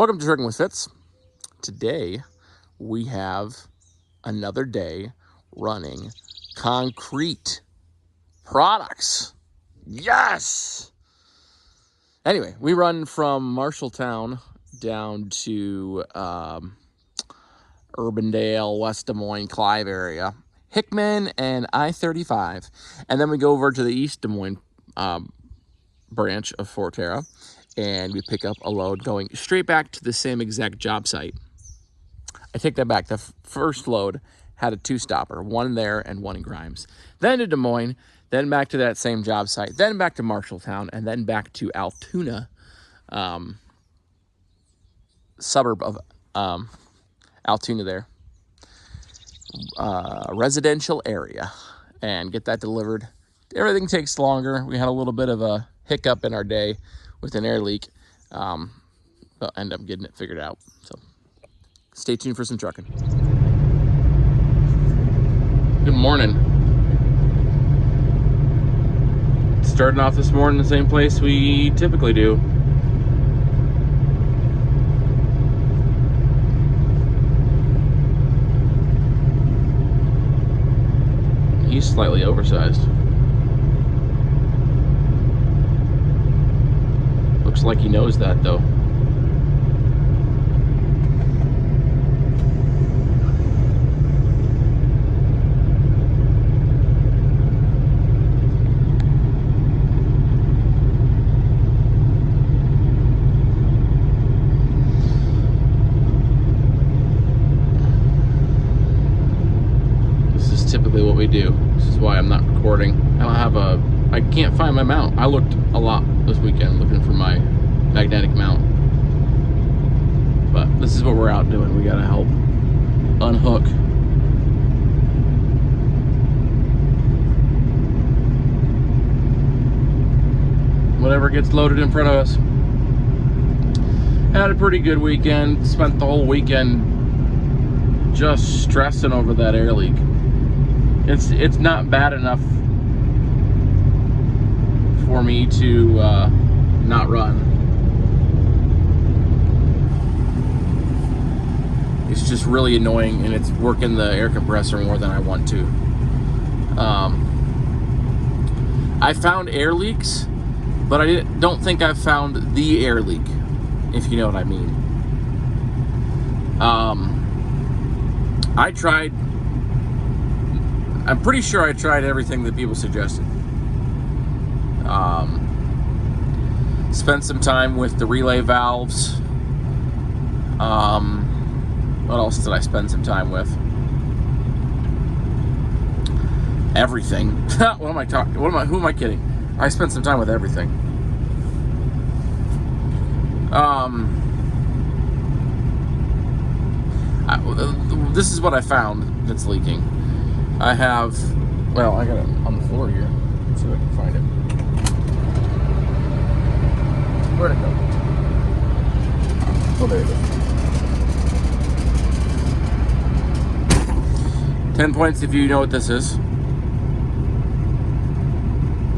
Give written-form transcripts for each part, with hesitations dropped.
Welcome to Trucking with Fitz. Today we have another day running concrete products. Yes! Anyway, we run from Marshalltown down to Urbandale, West Des Moines, Clive area, Hickman and I-35. And then we go over to the East Des Moines branch of Forterra, and we pick up a load going straight back to the same exact job site. I take that back. The first load had a two-stopper, one there and one in Grimes. Then to Des Moines, then back to that same job site, then back to Marshalltown, and then back to Altoona, suburb of Altoona there, residential area, and get that delivered. Everything takes longer. We had a little bit of a hiccup in our day with an air leak. But end up getting it figured out. So stay tuned for some trucking. Good morning. Starting off this morning the same place we typically do. He's slightly oversized. Looks like he knows that though. This is typically what we do. This is why I'm not recording. I can't find my mount. I looked a lot this weekend looking for my magnetic mount. But this is what we're out doing. We gotta help unhook. Whatever gets loaded in front of us. Had a pretty good weekend. Spent the whole weekend just stressing over that air leak. It's not bad enough for me to not run. It's just really annoying, and it's working the air compressor more than I want to. I found air leaks, but I don't think I've found the air leak, if you know what I mean. I'm pretty sure I tried everything that people suggested. Spent some time with the relay valves. What else did I spend some time with? Everything. What am I talking? Who am I kidding? I spent some time with everything. This is what I found that's leaking. I got it on the floor here. Let's see if I can find it. Where'd it go? Oh, there it is. 10 points if you know what this is.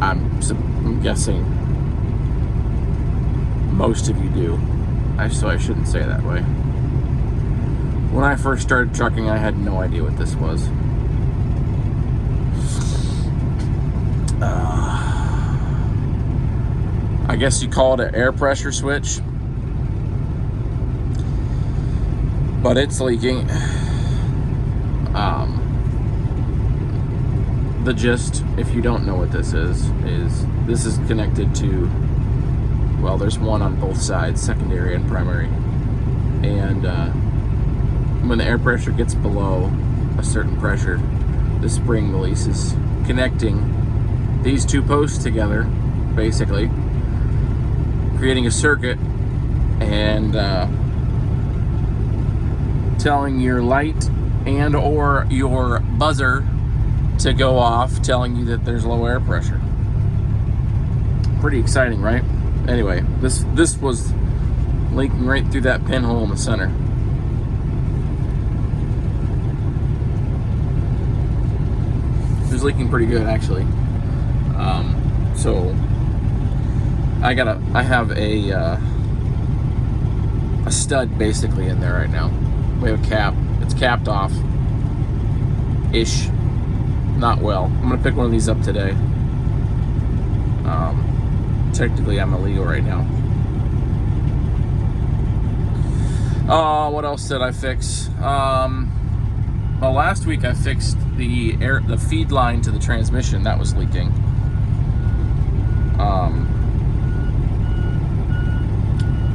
I'm guessing most of you do. So I shouldn't say it that way. When I first started trucking, I had no idea what this was. I guess you call it an air pressure switch, but it's leaking. The gist, if you don't know what this is this is connected to, well, there's one on both sides, secondary and primary, and when the air pressure gets below a certain pressure, the spring release is connecting these two posts together, basically creating a circuit and telling your light and or your buzzer to go off, telling you that there's low air pressure. Pretty exciting, right? Anyway, this was leaking right through that pinhole in the center. It was leaking pretty good, actually. So I have a stud basically in there right now. We have a cap. It's capped off. Ish. Not well. I'm going to pick one of these up today. Technically, I'm illegal right now. What else did I fix? Well, last week I fixed the feed line to the transmission that was leaking.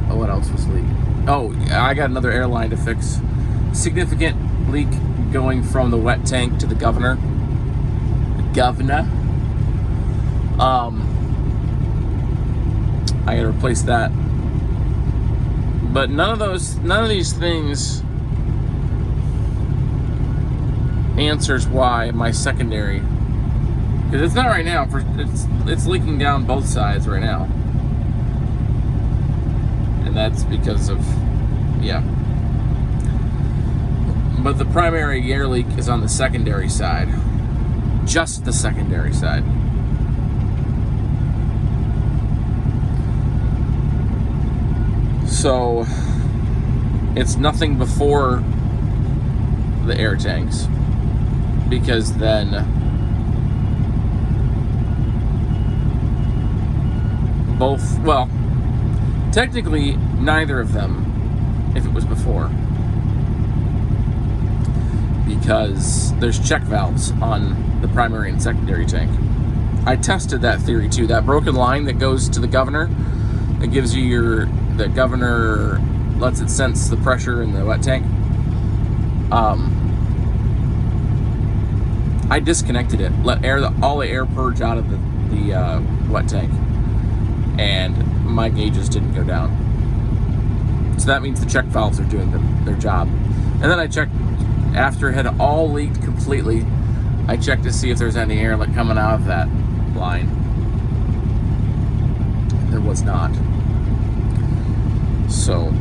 What else was leaking? Oh, I got another air line to fix. Significant leak going from the wet tank to the governor. I gotta replace that. But none of these things answers why my secondary, because it's not right now. It's leaking down both sides right now, and that's because of But the primary air leak is on the secondary side, just the secondary side. So it's nothing before the air tanks, because then both, well, technically neither of them if it was before, because there's check valves on the primary and secondary tank. I tested that theory too. That broken line that goes to the governor, that gives you the governor lets it sense the pressure in the wet tank. I disconnected it, let all the air purge out of the wet tank, and my gauges didn't go down. So that means the check valves are doing their job. And then I checked after it had all leaked completely. I checked to see if there's any air coming out of that line. There was not. So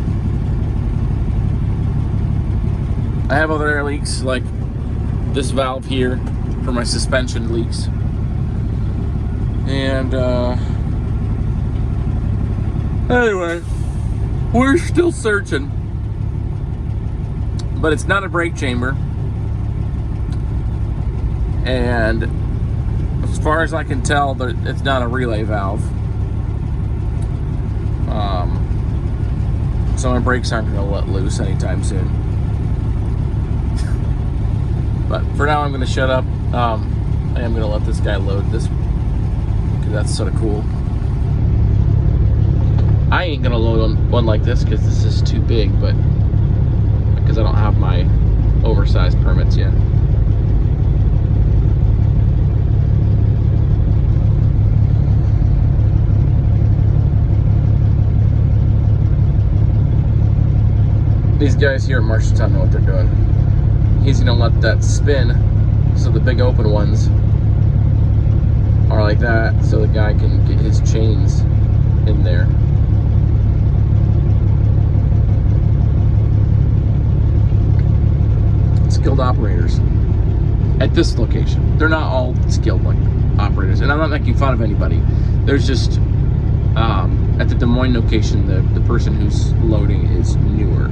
I have other air leaks, like this valve here for my suspension leaks. And anyway, we're still searching. But it's not a brake chamber. And as far as I can tell, it's not a relay valve. So my brakes aren't going to let loose anytime soon. But for now, I'm going to shut up. I am going to let this guy load this, because that's sort of cool. I ain't going to load one like this because this is too big, but because I don't have my oversized permits yet. These guys here at Marshalltown know what they're doing. He's gonna let that spin, so the big open ones are like that, so the guy can get his chains in there. Skilled operators at this location. They're not all skilled like operators, and I'm not making fun of anybody. There's just at the Des Moines location, the person who's loading is newer.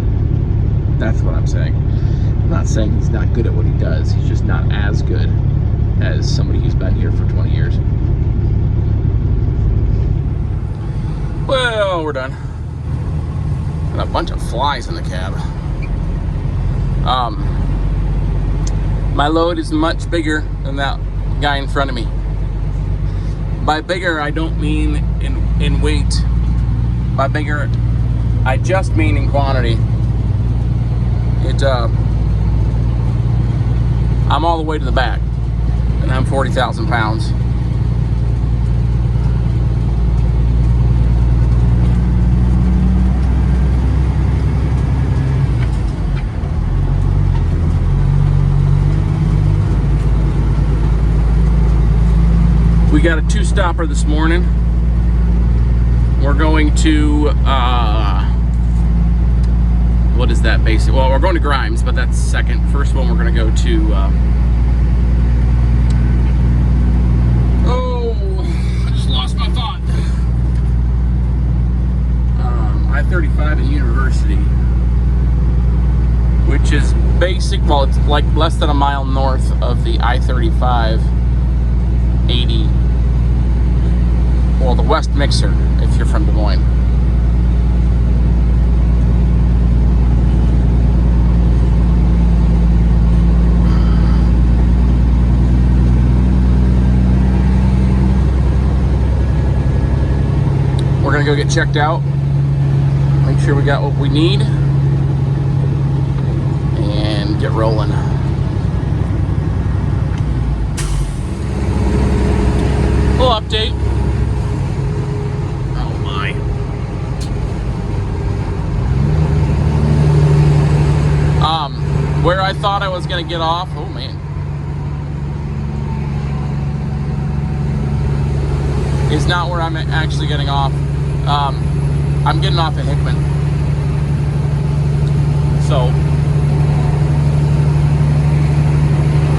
That's what I'm saying. I'm not saying he's not good at what he does. He's just not as good as somebody who's been here for 20 years. Well, we're done. Got a bunch of flies in the cab. My load is much bigger than that guy in front of me. By bigger, I don't mean in weight. By bigger, I just mean in quantity. I'm all the way to the back, and I'm 40,000 pounds. We got a 2-stopper this morning. We're going to, what is that basic? Well, we're going to Grimes, but that's second. First one, we're going to go to, I just lost my thought. I-35 at University. which is well, it's like less than a mile north of the I-35 80, well, the West Mixer, if you're from Des Moines. We're gonna go get checked out, make sure we got what we need, and get rolling. Little update. Oh my. Where I thought I was gonna get off, oh man, is not where I'm actually getting off. I'm getting off at Hickman. So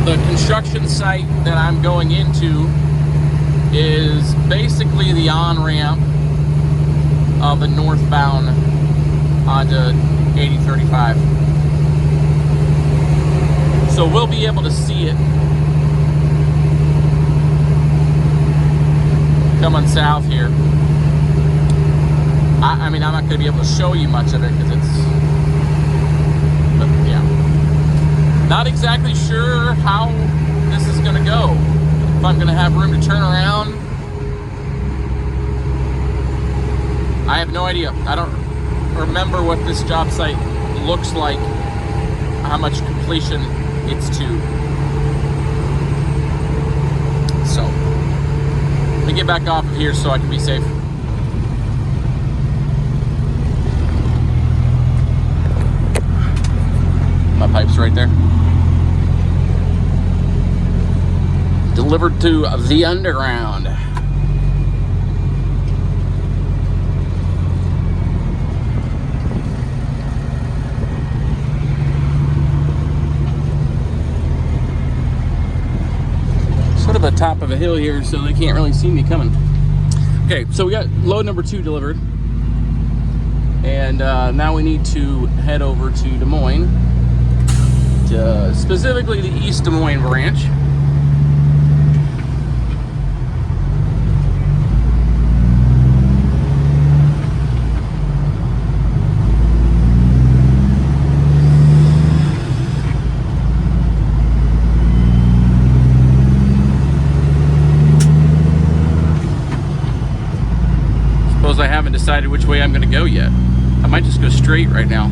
the construction site that I'm going into is basically the on-ramp of the northbound onto 8035. So we'll be able to see it coming south here. I mean, I'm not going to be able to show you much of it because but yeah. Not exactly sure how this is going to go. If I'm going to have room to turn around. I have no idea. I don't remember what this job site looks like, how much completion it's to. So, let me get back off of here so I can be safe. My pipe's right there. Delivered to the underground. Sort of the top of a hill here, so they can't really see me coming. Okay, so we got load number 2 delivered. And now we need to head over to Des Moines, to specifically the East Des Moines branch. Suppose I haven't decided which way I'm going to go yet. I might just go straight right now.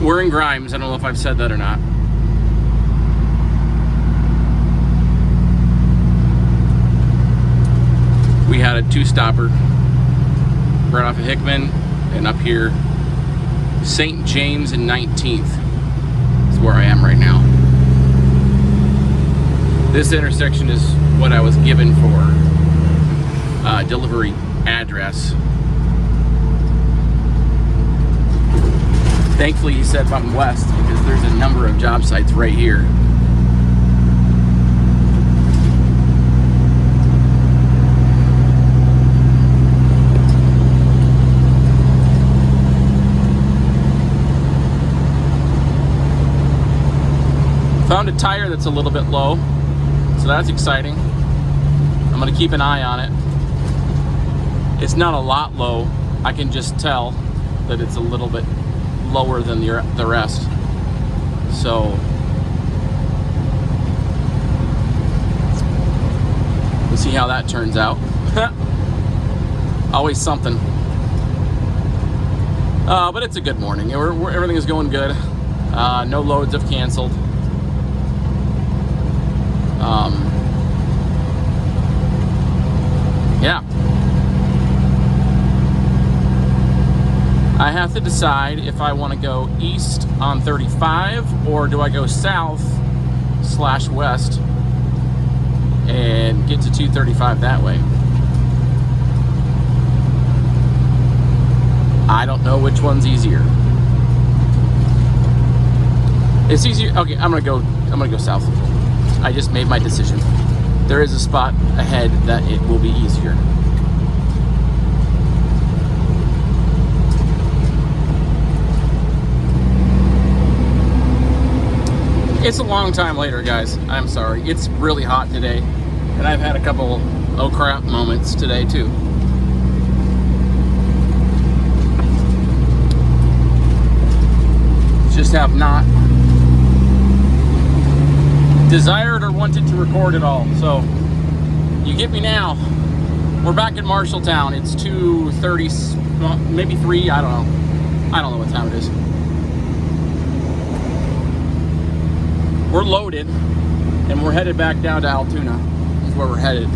We're in Grimes. I don't know if I've said that or not. We had a 2-stopper right off of Hickman and up here, St. James and 19th is where I am right now. This intersection is what I was given for delivery address. Thankfully, he said I'm west because there's a number of job sites right here. Found a tire that's a little bit low, so that's exciting. I'm gonna keep an eye on it. It's not a lot low. I can just tell that it's a little bit lower than the rest. So we'll see how that turns out. Always something. But it's a good morning. Everything is going good. No loads have canceled. Yeah. I have to decide if I want to go east on 35 or do I go south/west and get to 235 that way. I don't know which one's easier. It's easier. Okay, I'm gonna go south. I just made my decision. There is a spot ahead that it will be easier. It's a long time later, guys. I'm sorry. It's really hot today, and I've had a couple oh crap moments today too. Just have not desired or wanted to record at all. So you get me now. We're back in Marshalltown. It's 2:30, well, maybe 3. I don't know. I don't know what time it is. We're loaded, and we're headed back down to Altoona. Is where we're headed.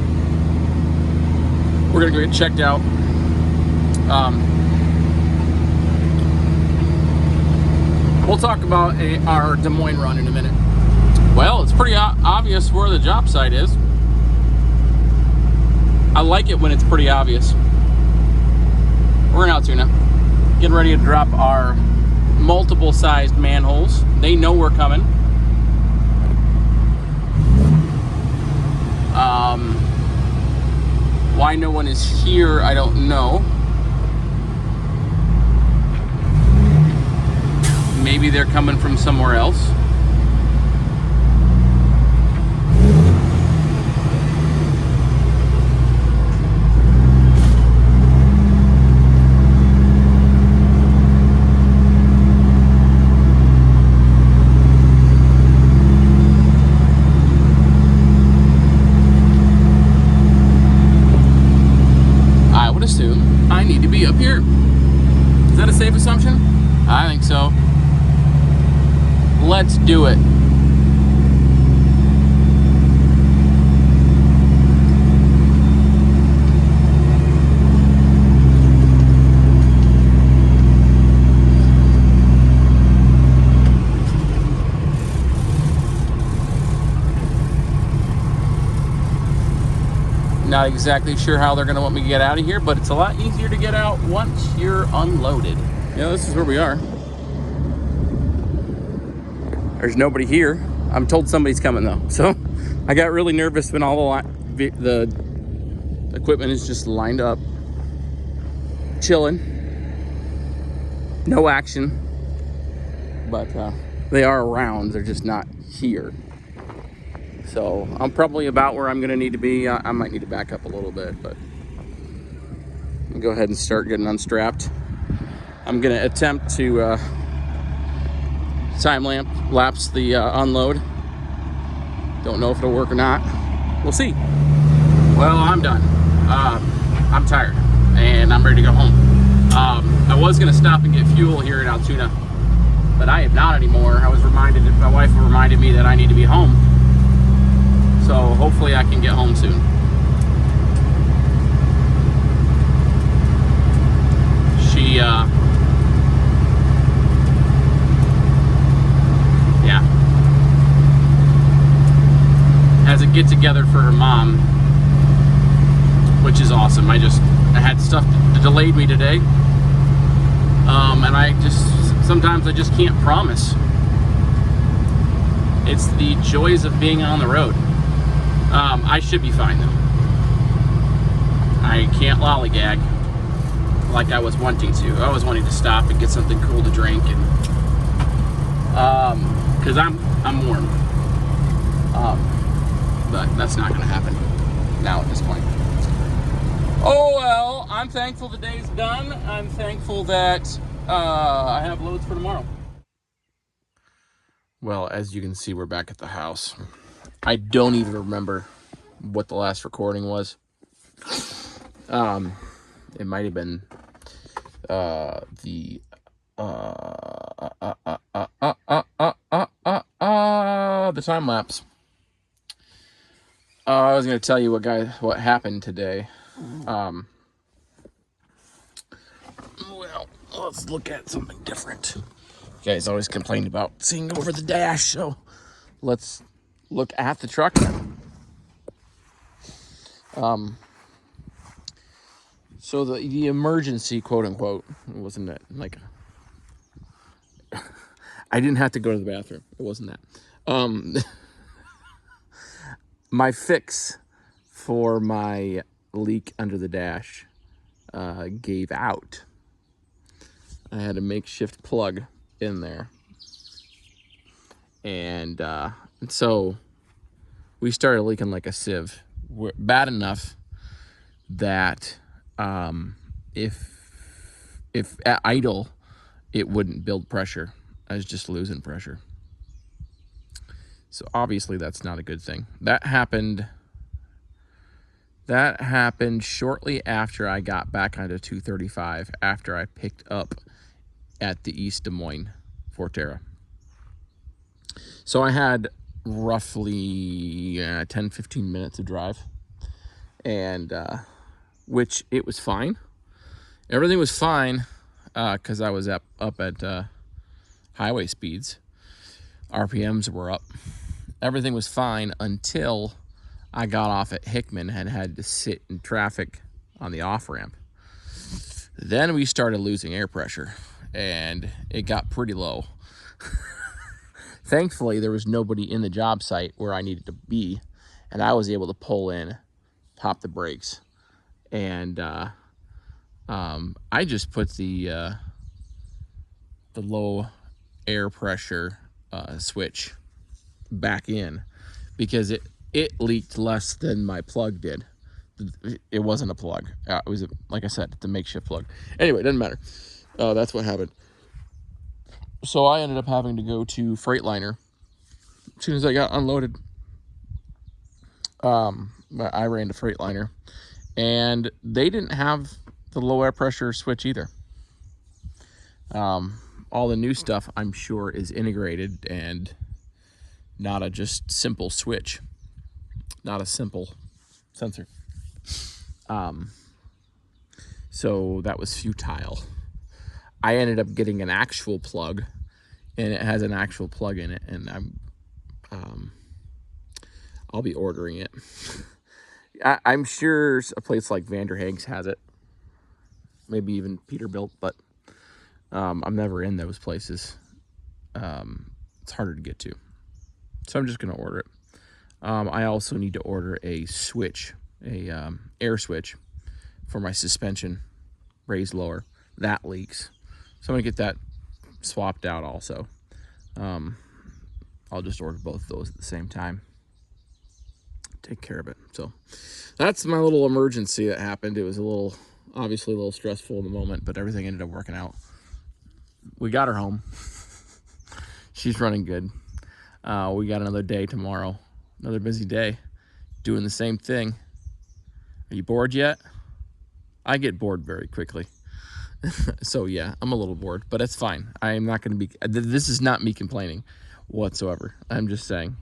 We're gonna go get checked out. We'll talk about our Des Moines run in a minute. Well, it's pretty obvious where the job site is. I like it when it's pretty obvious. We're in Altoona, getting ready to drop our multiple sized manholes. They know we're coming. Why no one is here, I don't know. Maybe they're coming from somewhere else. I would assume I need to be up here. Is that a safe assumption? I think so. Let's do it. Not exactly sure how they're going to want me to get out of here, but it's a lot easier to get out once you're unloaded. Yeah, this is where we are. There's nobody here. I'm told somebody's coming though. So I got really nervous when all the equipment is just lined up, chilling, no action. But they are around, they're just not here. So I'm probably about where I'm gonna need to be. I might need to back up a little bit, but I'll go ahead and start getting unstrapped. I'm gonna attempt to time lapse the unload. Don't know if it'll work or not. We'll see. Well, I'm done. I'm tired and I'm ready to go home. I was gonna stop and get fuel here in Altoona, but I am not anymore. My wife reminded me that I need to be home. So hopefully I can get home soon. She has a get together for her mom, which is awesome. I had stuff that delayed me today, and sometimes I just can't promise. It's the joys of being on the road. I should be fine though. I can't lollygag like I was wanting to. I was wanting to stop and get something cool to drink, and because I'm warm. But that's not going to happen now at this point. Oh well, I'm thankful the day's done. I'm thankful that I have loads for tomorrow. Well, as you can see, we're back at the house. I don't even remember what the last recording was. It might have been the time lapse. I was going to tell you what happened today. Well, let's look at something different. You guys always complained about seeing over the dash, so let's look at the truck then. So the emergency, quote unquote, wasn't that like I didn't have to go to the bathroom. It wasn't that. My fix for my leak under the dash gave out. I had a makeshift plug in there, And so we started leaking like a sieve. We're bad enough that if at idle, it wouldn't build pressure. I was just losing pressure. So obviously that's not a good thing. That happened shortly after I got back onto 235, after I picked up at the East Des Moines Forterra. So I had roughly 10-15 minutes of drive, and which it was fine. Everything was fine because I was up at highway speeds. RPMs were up. Everything was fine until I got off at Hickman and had to sit in traffic on the off-ramp. Then we started losing air pressure, and it got pretty low. Thankfully, there was nobody in the job site where I needed to be, and I was able to pull in, pop the brakes, and I just put the low air pressure switch back in because it leaked less than my plug did. It wasn't a plug. It was, like I said, the makeshift plug. Anyway, it doesn't matter. That's what happened. So I ended up having to go to Freightliner as soon as I got unloaded. I ran to Freightliner, and they didn't have the low air pressure switch either. All the new stuff, I'm sure, is integrated and not a just simple switch, not a simple sensor. So that was futile. I ended up getting an actual plug, and it has an actual plug in it, and I'll be ordering it. I'm sure a place like Vanderhaeg's has it, maybe even Peterbilt, but I'm never in those places. It's harder to get to, so I'm just gonna order it. I also need to order a switch, a air switch for my suspension, raised lower. That leaks, so I'm gonna get that swapped out also. I'll just order both of those at the same time. Take care of it. So that's my little emergency that happened. It was obviously a little stressful in the moment, but everything ended up working out. We got her home. She's running good. We got another day tomorrow, another busy day, doing the same thing. Are you bored yet? I get bored very quickly. So yeah, I'm a little bored, but it's fine. I am not going to be, this is not me complaining whatsoever. I'm just saying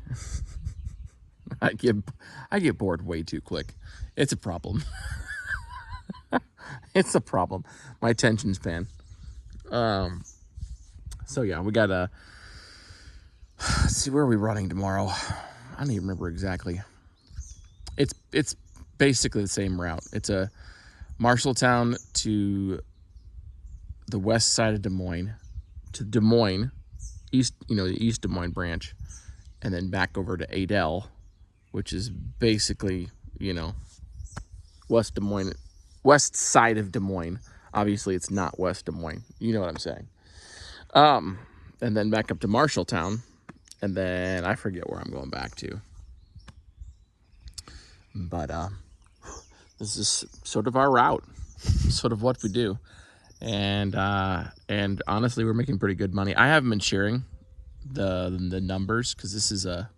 I get bored way too quick. It's a problem. It's a problem. My attention span. So yeah, we gotta, let's see, where are we running tomorrow? I don't even remember exactly. It's basically the same route. It's a Marshalltown to the west side of Des Moines, to Des Moines, east, the East Des Moines branch, and then back over to Adel, which is basically, West Des Moines, west side of Des Moines. Obviously, it's not West Des Moines. You know what I'm saying. And then back up to Marshalltown, and then I forget where I'm going back to. But this is sort of our route, sort of what we do. And honestly, we're making pretty good money. I haven't been sharing the numbers because this is a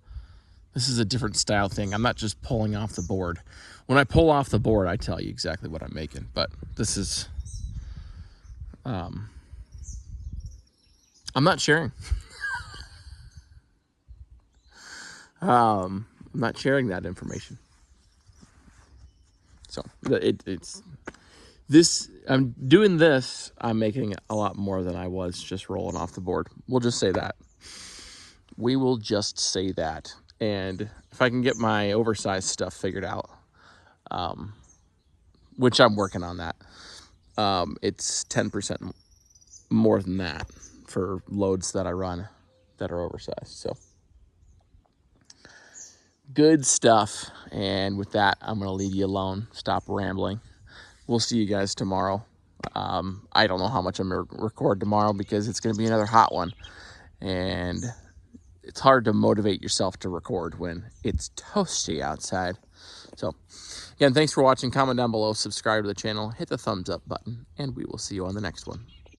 different style thing. I'm not just pulling off the board. When I pull off the board, I tell you exactly what I'm making. But this is, I'm not sharing. I'm not sharing that information. So it's this. I'm doing this. I'm making a lot more than I was just rolling off the board. We'll just say that. We will just say that. And if I can get my oversized stuff figured out, which I'm working on that, it's 10% more than that for loads that I run that are oversized. So good stuff. And with that, I'm going to leave you alone. Stop rambling. We'll see you guys tomorrow. I don't know how much I'm going to record tomorrow because it's going to be another hot one. And it's hard to motivate yourself to record when it's toasty outside. So again, thanks for watching. Comment down below, subscribe to the channel, hit the thumbs up button, and we will see you on the next one.